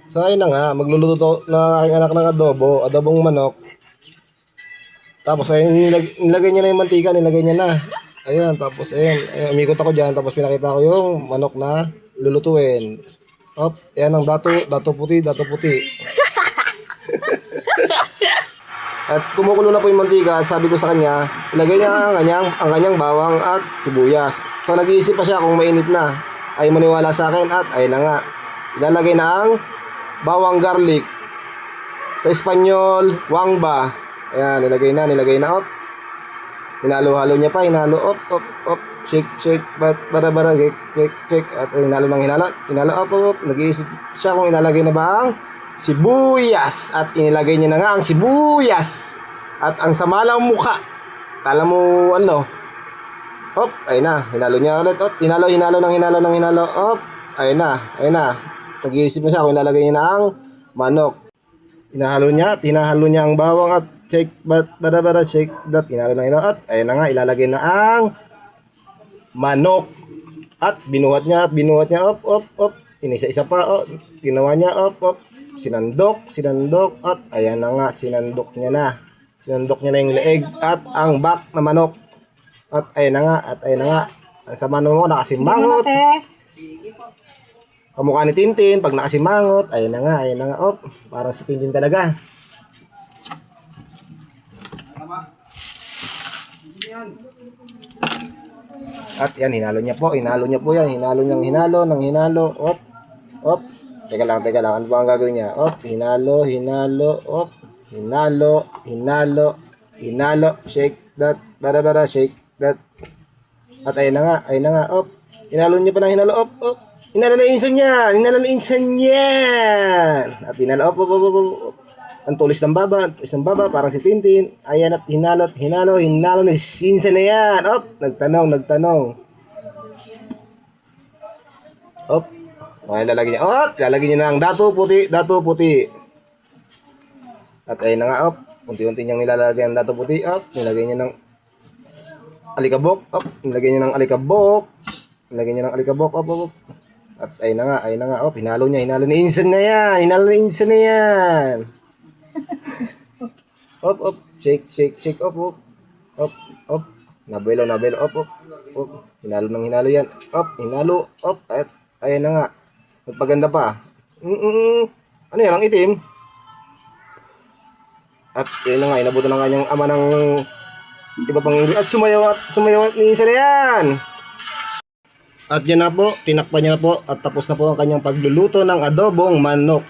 So ayun na nga, magluluto na aking anak ng adobong manok. Tapos ayun, nilagay niya na yung mantika, nilagay niya na. Ayan, tapos ayun, umikot ako dyan, tapos pinakita ko yung manok na lulutuin. Hop, ayan ang dato puti, dato puti. At kumukulo na po yung mantika at sabi ko sa kanya, ilagay niya ang kanyang bawang at sibuyas. So nag-iisip pa siya kung mainit na. Ay maniwala sa akin at ayun na nga. Ilalagay na ang bawang garlic. Sa Espanyol, wangba. Ayan, nilagay na, op. Hinalo-halo niya pa, op. Shake, bara, shake. At hinalo, op. Nag-iisip siya kung ilalagay na ba ang sibuyas. At inilagay niya na nga ang sibuyas. At ang sama ng mukha. Kala mo, ano? Op, ayun na. Hinalo niya ulit, op. Hinalo, op. Ayun na. Nag-iisip na siya kung ilalagay niya na ang manok. Hinahalo niya ang bawang at shake, bara, shake, hinalo at ayun na nga, ilalagay na ang manok. At binuhat niya, op. Inisa-isa pa, ginawa niya, op. Sinandok, at ayan na nga, sinandok niya na yung leeg at ang back na manok. At ayun na nga, ang sama mo nakasimangot. Kamukha ni Tintin, pag nakasimangot, ayun na nga, op. Parang si Tintin talaga. At yan, hinalo niya po yan. Hinalo, op. Teka lang, ano ba ang gagawin niya? Op, hinalo, op. Hinalo, shake that, bara, shake that. At ayun na nga, op. Hinalo niya pa ng hinalo, op. Hinalo na insan yan. At hinalo, op. Ang tulis ng baba, parang si Tintin. Ayan at hinalo na insan na yan. Op, nagtanong. Op, lalagyan niya na ang dato puti. At ayun na nga, op. Unti-unti niyang nilalagay ang dato puti, op. Nilagay niya ng alikabok, op. Nilagay niya ng alikabok, op. At ayun na nga, op. Hinalo na insan na yan. Op. Shake, op. Nabelo, op. Hinalo yan. Op, At ayun na nga. Nagpaganda pa. Ano yan, ang itim? At ayun na nga, inabutan ng kanyang ama ng iba pang English. At sumayaw at niisa na yan. At yan na po, tinakpan niya na po at tapos na po ang kanyang pagluluto ng adobong manok.